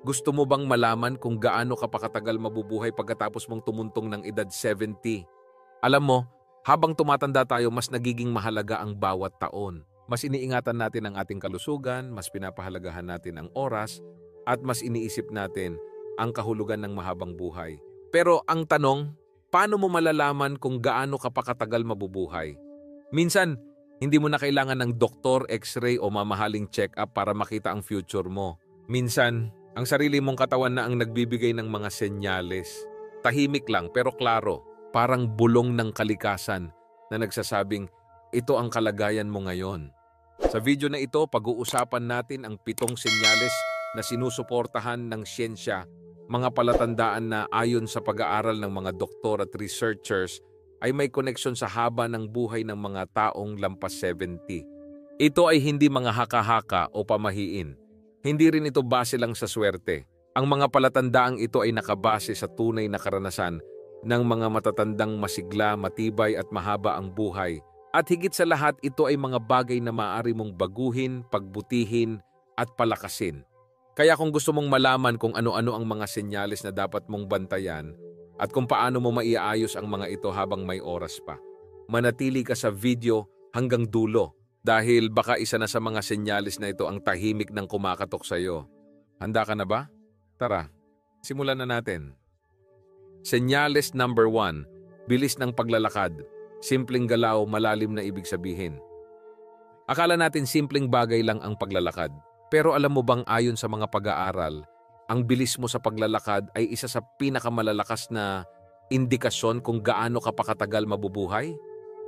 Gusto mo bang malaman kung gaano ka pa katagal mabubuhay pagkatapos mong tumuntong ng edad 70? Alam mo, habang tumatanda tayo, mas nagiging mahalaga ang bawat taon. Mas iniingatan natin ang ating kalusugan, mas pinapahalagahan natin ang oras, at mas iniisip natin ang kahulugan ng mahabang buhay. Pero ang tanong, paano mo malalaman kung gaano ka pa katagal mabubuhay? Minsan, hindi mo na kailangan ng doktor, x-ray o mamahaling check-up para makita ang future mo. Minsan, ang sarili mong katawan na ang nagbibigay ng mga senyales. Tahimik lang pero klaro, parang bulong ng kalikasan na nagsasabing, ito ang kalagayan mo ngayon. Sa video na ito, pag-uusapan natin ang 7 senyales na sinusuportahan ng siyensya, mga palatandaan na ayon sa pag-aaral ng mga doktor at researchers ay may koneksyon sa haba ng buhay ng mga taong lampas 70. Ito ay hindi mga haka-haka o pamahiin. Hindi rin ito base lang sa swerte. Ang mga palatandaang ito ay nakabase sa tunay na karanasan ng mga matatandang masigla, matibay at mahaba ang buhay. At higit sa lahat, ito ay mga bagay na maaari mong baguhin, pagbutihin at palakasin. Kaya kung gusto mong malaman kung ano-ano ang mga senyales na dapat mong bantayan at kung paano mo maiaayos ang mga ito habang may oras pa, manatili ka sa video hanggang dulo. Dahil baka isa na sa mga senyales na ito ang tahimik ng kumakatok sa iyo. Handa ka na ba? Tara, simulan na natin. Senyales number 1, bilis ng paglalakad. Simpleng galaw, malalim na ibig sabihin. Akala natin simpleng bagay lang ang paglalakad. Pero alam mo bang ayon sa mga pag-aaral, ang bilis mo sa paglalakad ay isa sa pinakamalalakas na indikasyon kung gaano ka pa katagal mabubuhay?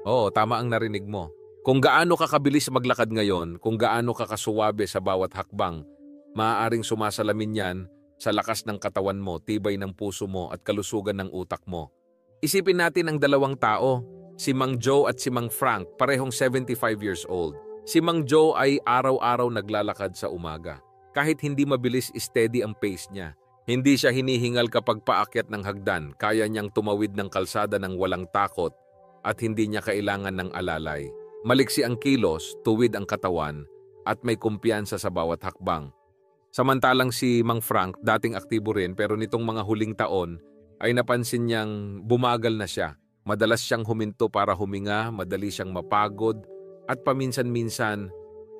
Oo, tama ang narinig mo. Kung gaano ka kabilis maglakad ngayon, kung gaano ka kasuwabe sa bawat hakbang, maaaring sumasalamin yan sa lakas ng katawan mo, tibay ng puso mo at kalusugan ng utak mo. Isipin natin ang dalawang tao, si Mang Joe at si Mang Frank, parehong 75 years old. Si Mang Joe ay araw-araw naglalakad sa umaga. Kahit hindi mabilis, steady ang pace niya. Hindi siya hinihingal kapag paakyat ng hagdan, kaya niyang tumawid ng kalsada ng walang takot at hindi niya kailangan ng alalay. Maliksi ang kilos, tuwid ang katawan, at may kumpiyansa sa bawat hakbang. Samantalang si Mang Frank, dating aktibo rin pero nitong mga huling taon, ay napansin niyang bumagal na siya. Madalas siyang huminto para huminga, madali siyang mapagod, at paminsan-minsan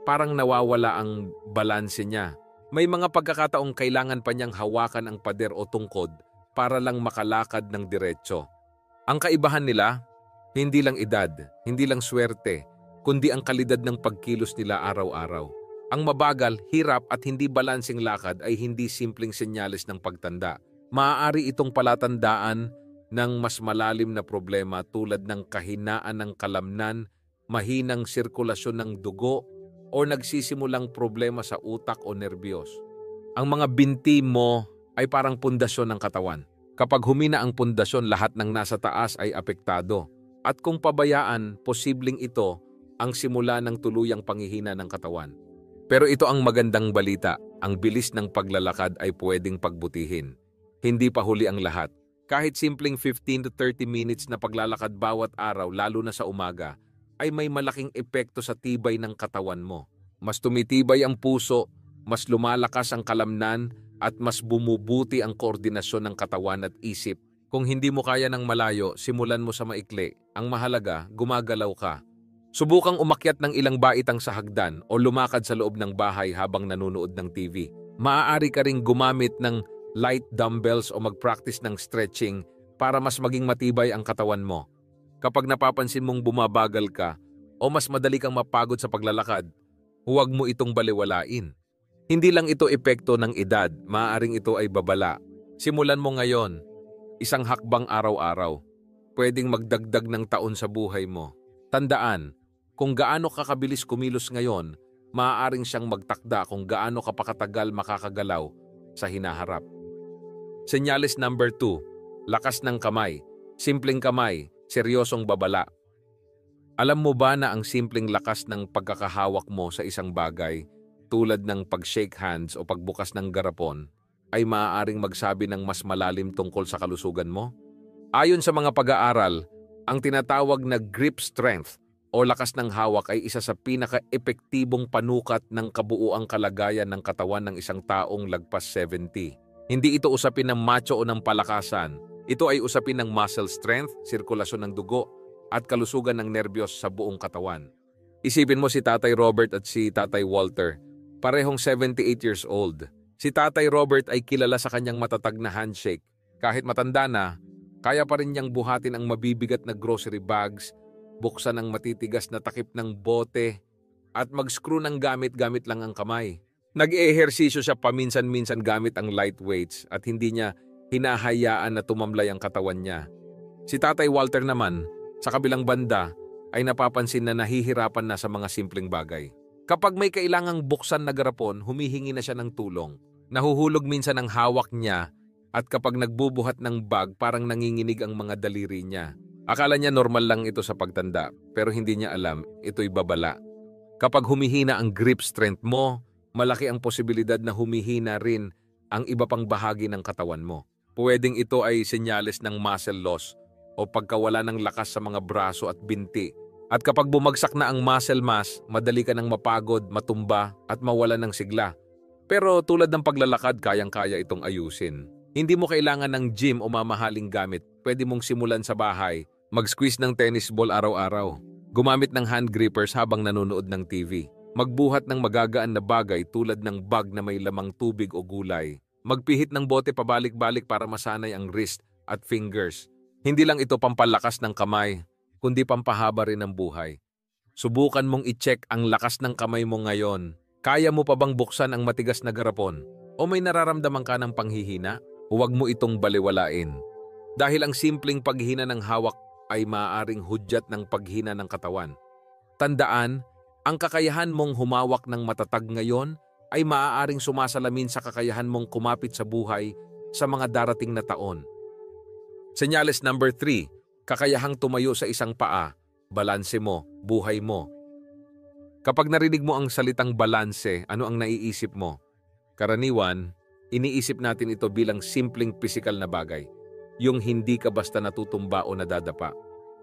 parang nawawala ang balanse niya. May mga pagkakataong kailangan pa niyang hawakan ang pader o tungkod para lang makalakad ng diretso. Ang kaibahan nila, hindi lang edad, hindi lang swerte, kundi ang kalidad ng pagkilos nila araw-araw. Ang mabagal, hirap at hindi balanseng lakad ay hindi simpleng senyales ng pagtanda. Maaari itong palatandaan ng mas malalim na problema tulad ng kahinaan ng kalamnan, mahinang sirkulasyon ng dugo, o nagsisimulang problema sa utak o nerbiyos. Ang mga binti mo ay parang pundasyon ng katawan. Kapag humina ang pundasyon, lahat ng nasa taas ay apektado. At kung pabayaan, posibleng ito ang simula ng tuluyang panghihina ng katawan. Pero ito ang magandang balita, ang bilis ng paglalakad ay pwedeng pagbutihin. Hindi pa huli ang lahat. Kahit simpleng 15 to 30 minutes na paglalakad bawat araw, lalo na sa umaga, ay may malaking epekto sa tibay ng katawan mo. Mas tumitibay ang puso, mas lumalakas ang kalamnan, at mas bumubuti ang koordinasyon ng katawan at isip. Kung hindi mo kaya ng malayo, simulan mo sa maikli. Ang mahalaga, gumagalaw ka. Subukang umakyat ng ilang baitang sa hagdan o lumakad sa loob ng bahay habang nanonood ng TV. Maaari ka ring gumamit ng light dumbbells o mag-practice ng stretching para mas maging matibay ang katawan mo. Kapag napapansin mong bumabagal ka o mas madali kang mapagod sa paglalakad, huwag mo itong baliwalain. Hindi lang ito epekto ng edad, maaaring ito ay babala. Simulan mo ngayon. Isang hakbang araw-araw. Pwedeng magdagdag ng taon sa buhay mo. Tandaan, kung gaano ka kabilis kumilos ngayon, maaaring siyang magtakda kung gaano ka pakatagal makakagalaw sa hinaharap. Senyales number 2, lakas ng kamay. Simpleng kamay, seryosong babala. Alam mo ba na ang simpleng lakas ng pagkakahawak mo sa isang bagay, tulad ng pag-shake hands o pagbukas ng garapon, ay maaaring magsabi ng mas malalim tungkol sa kalusugan mo? Ayon sa mga pag-aaral, ang tinatawag na grip strength o lakas ng hawak ay isa sa pinaka-epektibong panukat ng kabuuang kalagayan ng katawan ng isang taong lagpas 70. Hindi ito usapin ng macho o ng palakasan. Ito ay usapin ng muscle strength, sirkulasyon ng dugo, at kalusugan ng nerbiyos sa buong katawan. Isipin mo si Tatay Robert at si Tatay Walter, parehong 78 years old. Si Tatay Robert ay kilala sa kanyang matatag na handshake. Kahit matanda na, kaya pa rin niyang buhatin ang mabibigat na grocery bags, buksan ang matitigas na takip ng bote, at mag-screw ng gamit-gamit lang ang kamay. Nag-ehersisyo siya paminsan-minsan gamit ang light weights at hindi niya hinahayaan na tumamlay ang katawan niya. Si Tatay Walter naman, sa kabilang banda, ay napapansin na nahihirapan na sa mga simpleng bagay. Kapag may kailangang buksan na garapon, humihingi na siya ng tulong. Nahuhulog minsan ang hawak niya at kapag nagbubuhat ng bag, parang nanginginig ang mga daliri niya. Akala niya normal lang ito sa pagtanda, pero hindi niya alam, ito'y babala. Kapag humihina ang grip strength mo, malaki ang posibilidad na humihina rin ang iba pang bahagi ng katawan mo. Pwedeng ito ay senyales ng muscle loss o pagkawala ng lakas sa mga braso at binti. At kapag bumagsak na ang muscle mass, madali ka nang mapagod, matumba at mawala ng sigla. Pero tulad ng paglalakad, kayang-kaya itong ayusin. Hindi mo kailangan ng gym o mamahaling gamit. Pwede mong simulan sa bahay. Mag-squeeze ng tennis ball araw-araw. Gumamit ng hand grippers habang nanonood ng TV. Magbuhat ng magagaan na bagay tulad ng bag na may lamang tubig o gulay. Magpihit ng bote pabalik-balik para masanay ang wrist at fingers. Hindi lang ito pampalakas ng kamay, kundi pampahaba rin ng buhay. Subukan mong i-check ang lakas ng kamay mo ngayon. Kaya mo pa bang buksan ang matigas na garapon? O may nararamdaman ka ng panghihina? Huwag mo itong baliwalain. Dahil ang simpleng paghihina ng hawak ay maaaring hudyat ng paghina ng katawan. Tandaan, ang kakayahan mong humawak ng matatag ngayon ay maaaring sumasalamin sa kakayahan mong kumapit sa buhay sa mga darating na taon. Senyales number 3, kakayahang tumayo sa isang paa, balanse mo, buhay mo. Kapag narinig mo ang salitang balanse, ano ang naiisip mo? Karaniwan, iniisip natin ito bilang simpleng pisikal na bagay. Yung hindi ka basta natutumba o nadadapa.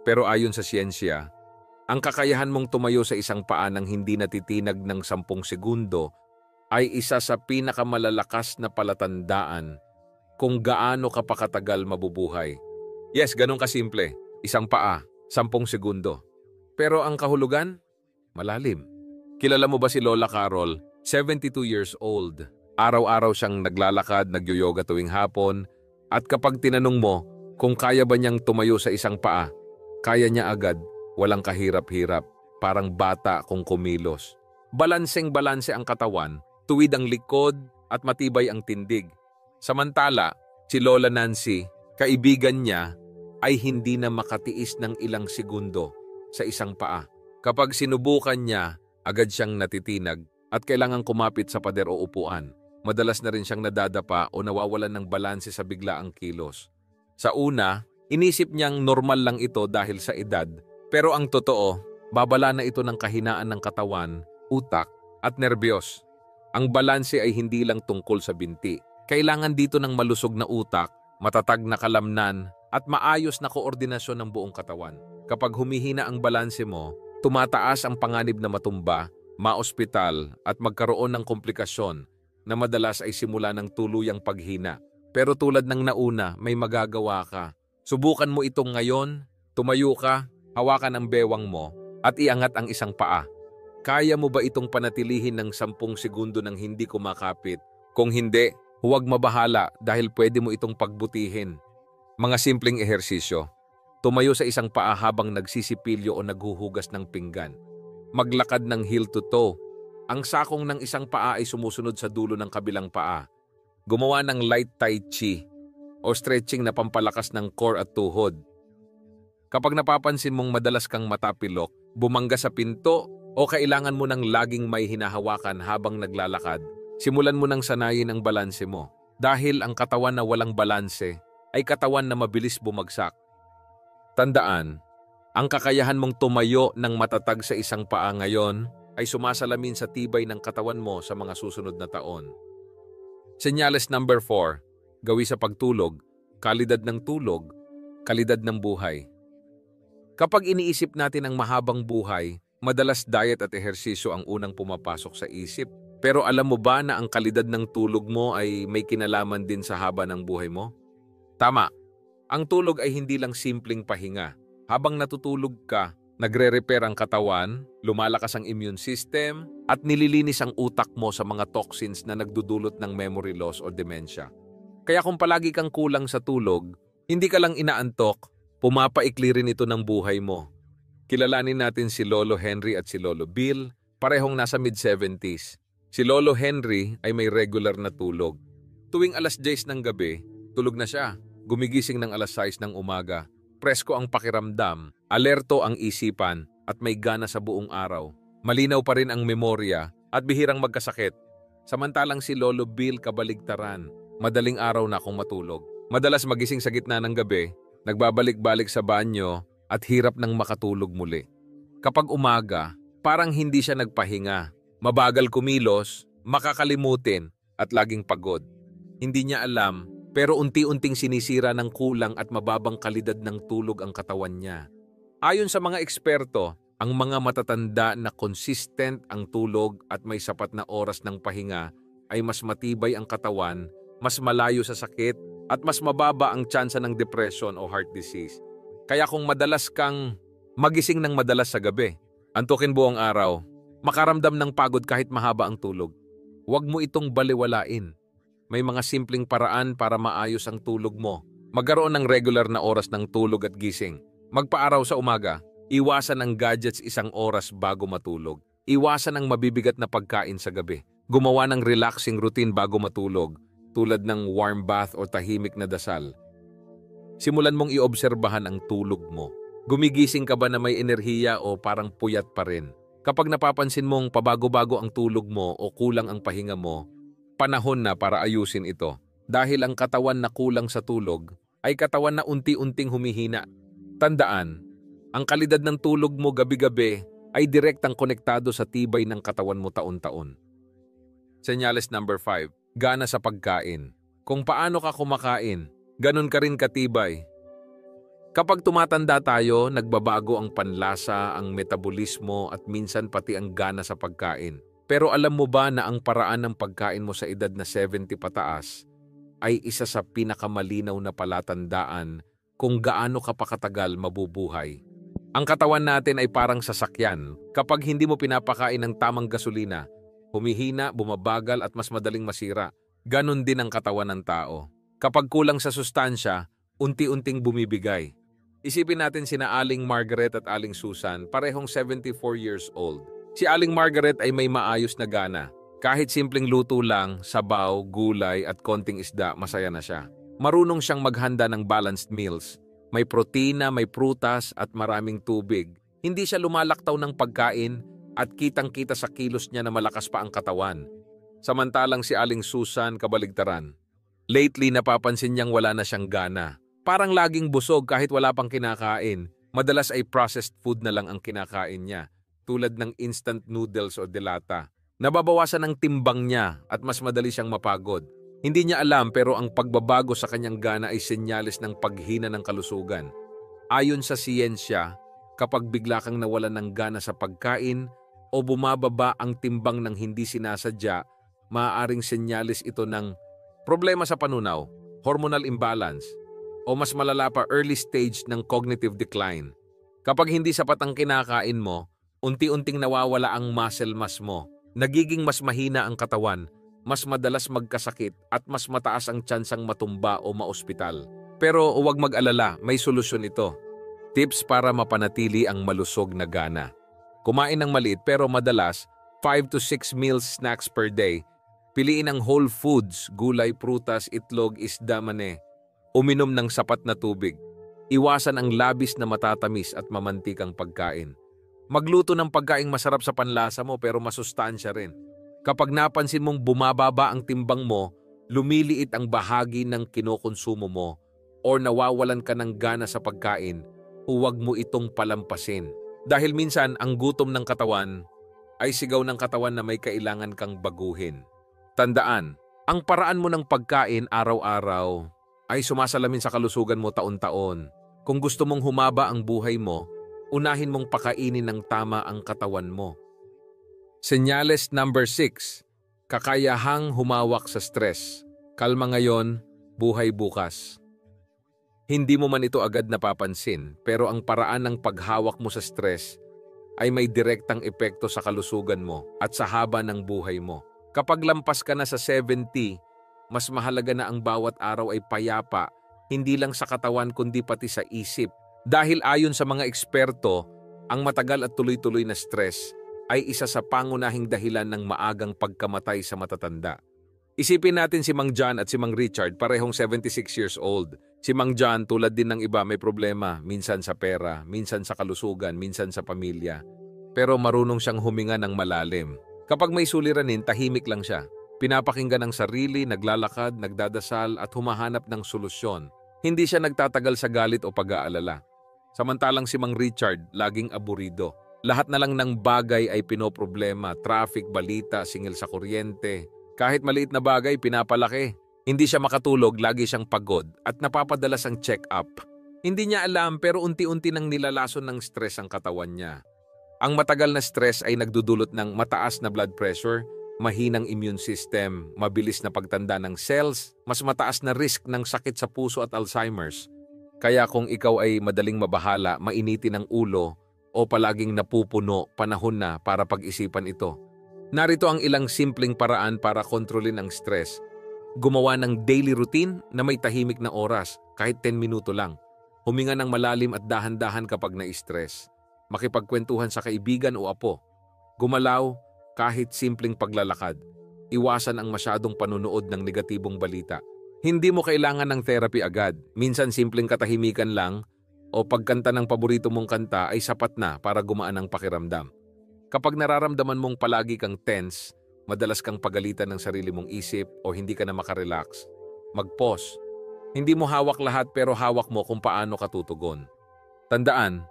Pero ayon sa siyensya, ang kakayahan mong tumayo sa isang paa nang hindi natitinag ng 10 segundo ay isa sa pinakamalalakas na palatandaan kung gaano ka pa katagal mabubuhay. Yes, ganun kasimple. Isang paa, 10 segundo. Pero ang kahulugan? Malalim. Kilala mo ba si Lola Carol? 72 years old. Araw-araw siyang naglalakad, nagyoyoga tuwing hapon. At kapag tinanong mo kung kaya ba niyang tumayo sa isang paa, kaya niya agad, walang kahirap-hirap, parang bata kung kumilos. Balanseng-balanse ang katawan, tuwid ang likod at matibay ang tindig. Samantala, si Lola Nancy, kaibigan niya, ay hindi na makatiis ng ilang segundo sa isang paa. Kapag sinubukan niya, agad siyang natitinag at kailangang kumapit sa pader o upuan. Madalas na rin siyang nadadapa o nawawalan ng balanse sa biglaang kilos. Sa una, inisip niyang normal lang ito dahil sa edad. Pero ang totoo, babala na ito ng kahinaan ng katawan, utak at nerbiyos. Ang balanse ay hindi lang tungkol sa binti. Kailangan dito ng malusog na utak, matatag na kalamnan at maayos na koordinasyon ng buong katawan. Kapag humihina ang balanse mo, tumataas ang panganib na matumba, maospital at magkaroon ng komplikasyon na madalas ay simula ng tuluyang paghina. Pero tulad ng nauna, may magagawa ka. Subukan mo itong ngayon, tumayo ka, hawakan ang bewang mo, at iangat ang isang paa. Kaya mo ba itong panatilihin ng 10 segundo nang hindi kumakapit? Kung hindi, huwag mabahala dahil pwede mo itong pagbutihin. Mga simpleng ehersisyo. Tumayo sa isang paa habang nagsisipilyo o naghuhugas ng pinggan. Maglakad ng heel to toe. Ang sakong ng isang paa ay sumusunod sa dulo ng kabilang paa. Gumawa ng light tai chi o stretching na pampalakas ng core at tuhod. Kapag napapansin mong madalas kang matapilok, bumangga sa pinto o kailangan mo ng laging may hinahawakan habang naglalakad, simulan mo nang sanayin ang balanse mo. Dahil ang katawan na walang balanse ay katawan na mabilis bumagsak. Tandaan, ang kakayahan mong tumayo ng matatag sa isang paa ngayon ay sumasalamin sa tibay ng katawan mo sa mga susunod na taon. Senyales number 4, gawi sa pagtulog, kalidad ng tulog, kalidad ng buhay. Kapag iniisip natin ang mahabang buhay, madalas diet at ehersisyo ang unang pumapasok sa isip. Pero alam mo ba na ang kalidad ng tulog mo ay may kinalaman din sa haba ng buhay mo? Tama, ang tulog ay hindi lang simpleng pahinga. Habang natutulog ka, nagre-repair ang katawan, lumalakas ang immune system, at nililinis ang utak mo sa mga toxins na nagdudulot ng memory loss o dementia. Kaya kung palagi kang kulang sa tulog, hindi ka lang inaantok, pumapaikli rin ito ng buhay mo. Kilalanin natin si Lolo Henry at si Lolo Bill, parehong nasa mid-70s. Si Lolo Henry ay may regular na tulog. Tuwing alas 10 ng gabi, tulog na siya. Gumigising ng alas 6 ng umaga. Presko ang pakiramdam, alerto ang isipan, at may gana sa buong araw. Malinaw pa rin ang memorya at bihirang magkasakit. Samantalang si Lolo Bill kabaligtaran, madaling araw na kung matulog. Madalas magising sa gitna ng gabi, nagbabalik-balik sa banyo at hirap nang makatulog muli. Kapag umaga, parang hindi siya nagpahinga. Mabagal kumilos, makakalimutin at laging pagod. Hindi niya alam, pero unti-unting sinisira ng kulang at mababang kalidad ng tulog ang katawan niya. Ayon sa mga eksperto, ang mga matatanda na consistent ang tulog at may sapat na oras ng pahinga ay mas matibay ang katawan, mas malayo sa sakit, at mas mababa ang tsansa ng depression o heart disease. Kaya kung madalas kang magising ng madalas sa gabi, antukin buong araw, makaramdam ng pagod kahit mahaba ang tulog, huwag mo itong baliwalain. May mga simpleng paraan para maayos ang tulog mo. Magkaroon ng regular na oras ng tulog at gising. Magpaaraw sa umaga. Iwasan ang gadgets 1 oras bago matulog. Iwasan ang mabibigat na pagkain sa gabi. Gumawa ng relaxing routine bago matulog, tulad ng warm bath o tahimik na dasal. Simulan mong iobserbahan ang tulog mo. Gumigising ka ba na may enerhiya o parang puyat pa rin? Kapag napapansin mong pabago-bago ang tulog mo o kulang ang pahinga mo, panahon na para ayusin ito. Dahil ang katawan na kulang sa tulog ay katawan na unti-unting humihina. Tandaan, ang kalidad ng tulog mo gabi-gabi ay direktang konektado sa tibay ng katawan mo taon-taon. Senyales number 5, gana sa pagkain. Kung paano ka kumakain, ganun ka rin katibay. Kapag tumatanda tayo, nagbabago ang panlasa, ang metabolismo at minsan pati ang gana sa pagkain. Pero alam mo ba na ang paraan ng pagkain mo sa edad na 70 pataas ay isa sa pinakamalinaw na palatandaan kung gaano ka pa katagal mabubuhay? Ang katawan natin ay parang sasakyan. Kapag hindi mo pinapakain ng tamang gasolina, humihina, bumabagal at mas madaling masira. Ganon din ang katawan ng tao. Kapag kulang sa sustansya, unti-unting bumibigay. Isipin natin sina Aling Margaret at Aling Susan, parehong 74 years old. Si Aling Margaret ay may maayos na gana. Kahit simpleng luto lang, sabaw, gulay at konting isda, masaya na siya. Marunong siyang maghanda ng balanced meals. May protina, may prutas at maraming tubig. Hindi siya lumalaktaw ng pagkain at kitang-kita sa kilos niya na malakas pa ang katawan. Samantalang si Aling Susan kabaligtaran. Lately napapansin niyang wala na siyang gana. Parang laging busog kahit wala pang kinakain. Madalas ay processed food na lang ang kinakain niya, tulad ng instant noodles o delata. Nababawasan ang timbang niya at mas madali siyang mapagod. Hindi niya alam pero ang pagbabago sa kanyang gana ay senyales ng paghina ng kalusugan. Ayon sa siyensya, kapag bigla kang nawalan ng gana sa pagkain o bumababa ang timbang ng hindi sinasadya, maaaring senyales ito ng problema sa panunaw, hormonal imbalance, o mas malala pa early stage ng cognitive decline. Kapag hindi sapat ang kinakain mo, unti-unting nawawala ang muscle mass mo, nagiging mas mahina ang katawan, mas madalas magkasakit at mas mataas ang tsansang matumba o maospital. Pero huwag mag-alala, may solusyon ito. Tips para mapanatili ang malusog na gana. Kumain ng maliit pero madalas 5 to 6 meals snacks per day. Piliin ang whole foods, gulay, prutas, itlog, isda, mani. Uminom ng sapat na tubig. Iwasan ang labis na matatamis at mamantikang pagkain. Magluto ng pagkaing masarap sa panlasa mo pero masustansya rin. Kapag napansin mong bumababa ang timbang mo, lumiliit ang bahagi ng kinokonsumo mo, o nawawalan ka ng gana sa pagkain, huwag mo itong palampasin. Dahil minsan ang gutom ng katawan ay sigaw ng katawan na may kailangan kang baguhin. Tandaan, ang paraan mo ng pagkain araw-araw ay sumasalamin sa kalusugan mo taon-taon. Kung gusto mong humaba ang buhay mo, unahin mong pakainin ng tama ang katawan mo. Senyales number 6. Kakayahang humawak sa stress. Kalma ngayon, buhay bukas. Hindi mo man ito agad napapansin, pero ang paraan ng paghawak mo sa stress ay may direktang epekto sa kalusugan mo at sa haba ng buhay mo. Kapag lampas ka na sa 70, mas mahalaga na ang bawat araw ay payapa, hindi lang sa katawan kundi pati sa isip. Dahil ayon sa mga eksperto, ang matagal at tuloy-tuloy na stress ay isa sa pangunahing dahilan ng maagang pagkamatay sa matatanda. Isipin natin si Mang John at si Mang Richard, parehong 76 years old. Si Mang John tulad din ng iba may problema, minsan sa pera, minsan sa kalusugan, minsan sa pamilya. Pero marunong siyang huminga ng malalim. Kapag may suliranin, tahimik lang siya. Pinapakinggan ang sarili, naglalakad, nagdadasal at humahanap ng solusyon. Hindi siya nagtatagal sa galit o pag-aalala. Samantalang si Mang Richard, laging aburido. Lahat na lang ng bagay ay pinoproblema, traffic, balita, singil sa kuryente. Kahit maliit na bagay, pinapalaki. Hindi siya makatulog, lagi siyang pagod at napapadalas ang check-up. Hindi niya alam pero unti-unti nang nilalason ng stress ang katawan niya. Ang matagal na stress ay nagdudulot ng mataas na blood pressure, mahinang immune system, mabilis na pagtanda ng cells, mas mataas na risk ng sakit sa puso at Alzheimer's. Kaya kung ikaw ay madaling mabahala, mainitin ang ulo o palaging napupuno, panahon na para pag-isipan ito. Narito ang ilang simpleng paraan para kontrolin ang stress. Gumawa ng daily routine na may tahimik na oras, kahit 10 minuto lang. Huminga ng malalim at dahan-dahan kapag na-stress. Makipagkwentuhan sa kaibigan o apo. Gumalaw kahit simpleng paglalakad. Iwasan ang masyadong panunood ng negatibong balita. Hindi mo kailangan ng therapy agad. Minsan simpleng katahimikan lang o pagkanta ng paborito mong kanta ay sapat na para gumaan ang pakiramdam. Kapag nararamdaman mong palagi kang tense, madalas kang pagalitan ng sarili mong isip o hindi ka na makarelax, mag-pause. Hindi mo hawak lahat pero hawak mo kung paano ka tutugon. Tandaan,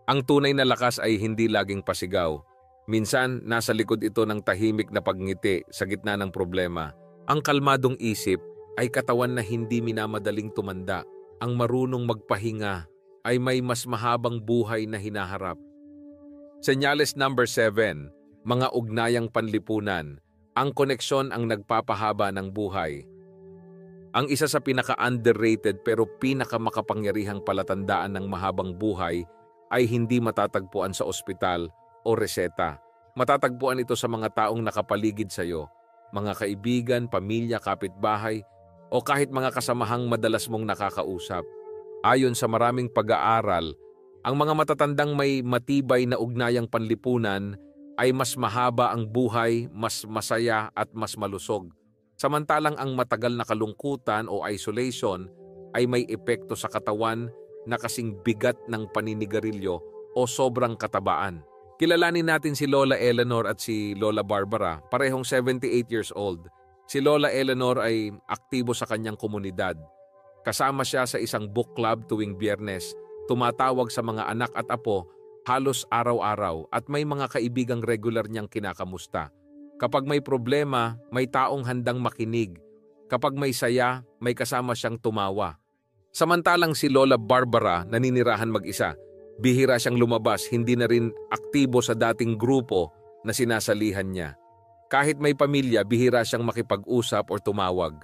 ang tunay na lakas ay hindi laging pasigaw. Minsan, nasa likod ito ng tahimik na pagngiti sa gitna ng problema. Ang kalmadong isip ay katawan na hindi minamadaling tumanda. Ang marunong magpahinga ay may mas mahabang buhay na hinaharap. Senyales number 7, mga ugnayang panlipunan. Ang koneksyon ang nagpapahaba ng buhay. Ang isa sa pinaka-underrated pero pinaka-makapangyarihang palatandaan ng mahabang buhay ay hindi matatagpuan sa ospital o reseta. Matatagpuan ito sa mga taong nakapaligid sa iyo, mga kaibigan, pamilya, kapitbahay, o kahit mga kasamahang madalas mong nakakausap. Ayon sa maraming pag-aaral, ang mga matatandang may matibay na ugnayang panlipunan ay mas mahaba ang buhay, mas masaya at mas malusog. Samantalang ang matagal na kalungkutan o isolation ay may epekto sa katawan na kasing bigat ng paninigarilyo o sobrang katabaan. Kilalanin natin si Lola Eleanor at si Lola Barbara, parehong 78 years old. Si Lola Eleanor ay aktibo sa kanyang komunidad. Kasama siya sa isang book club tuwing Biyernes, tumatawag sa mga anak at apo halos araw-araw at may mga kaibigang regular niyang kinakamusta. Kapag may problema, may taong handang makinig. Kapag may saya, may kasama siyang tumawa. Samantalang si Lola Barbara naninirahan mag-isa. Bihira siyang lumabas, hindi na rin aktibo sa dating grupo na sinasalihan niya. Kahit may pamilya, bihira siyang makipag-usap o tumawag.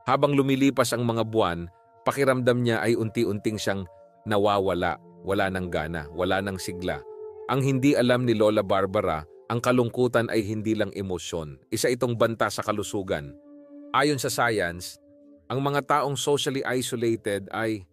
Habang lumilipas ang mga buwan, pakiramdam niya ay unti-unting siyang nawawala, wala ng gana, wala ng sigla. Ang hindi alam ni Lola Barbara, ang kalungkutan ay hindi lang emosyon. Isa itong banta sa kalusugan. Ayon sa science, ang mga taong socially isolated ay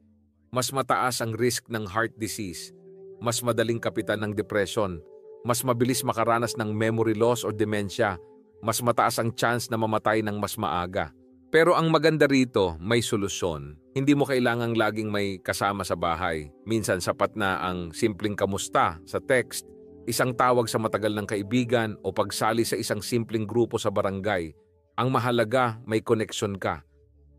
mas mataas ang risk ng heart disease, mas madaling kapitan ng depression, mas mabilis makaranas ng memory loss o dementia, mas mataas ang chance na mamatay ng mas maaga. Pero ang maganda rito, may solusyon. Hindi mo kailangang laging may kasama sa bahay. Minsan sapat na ang simpleng kamusta sa text, isang tawag sa matagal ng kaibigan o pagsali sa isang simpleng grupo sa barangay. Ang mahalaga, may koneksyon ka.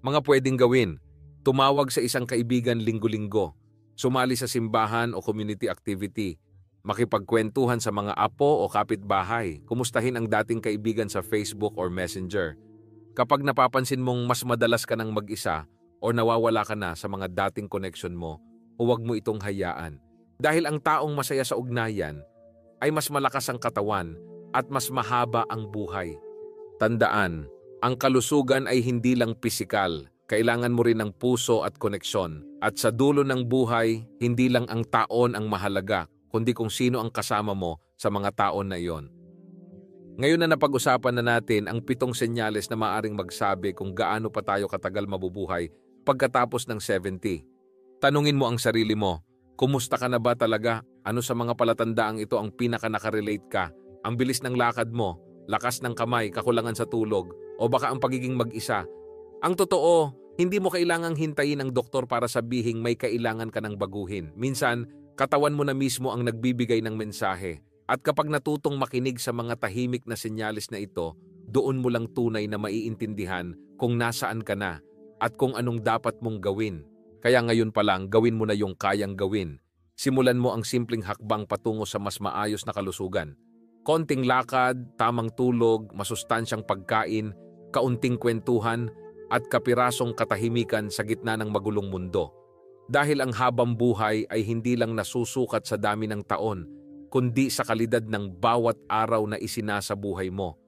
Mga pwedeng gawin, tumawag sa isang kaibigan linggo-linggo, sumali sa simbahan o community activity, makipagkwentuhan sa mga apo o kapitbahay, kumustahin ang dating kaibigan sa Facebook or Messenger. Kapag napapansin mong mas madalas ka nang mag-isa o nawawala ka na sa mga dating connection mo, huwag mo itong hayaan. Dahil ang taong masaya sa ugnayan ay mas malakas ang katawan at mas mahaba ang buhay. Tandaan, ang kalusugan ay hindi lang pisikal. Kailangan mo rin ng puso at koneksyon. At sa dulo ng buhay, hindi lang ang taon ang mahalaga, kundi kung sino ang kasama mo sa mga taon na iyon. Ngayon na napag-usapan na natin ang 7 senyales na maaring magsabi kung gaano pa tayo katagal mabubuhay pagkatapos ng 70. Tanungin mo ang sarili mo, kumusta ka na ba talaga? Ano sa mga palatandaang ito ang pinaka-nakarelate ka? Ang bilis ng lakad mo, lakas ng kamay, kakulangan sa tulog, o baka ang pagiging mag-isa? Ang totoo, hindi mo kailangang hintayin ang doktor para sabihing may kailangan ka ng baguhin. Minsan, katawan mo na mismo ang nagbibigay ng mensahe. At kapag natutong makinig sa mga tahimik na senyales na ito, doon mo lang tunay na maiintindihan kung nasaan ka na at kung anong dapat mong gawin. Kaya ngayon pa lang, gawin mo na yung kayang gawin. Simulan mo ang simpleng hakbang patungo sa mas maayos na kalusugan. Konting lakad, tamang tulog, masustansyang pagkain, kaunting kwentuhan, at kapirasong katahimikan sa gitna ng magulong mundo. Dahil ang habang buhay ay hindi lang nasusukat sa dami ng taon, kundi sa kalidad ng bawat araw na isinasabuhay mo.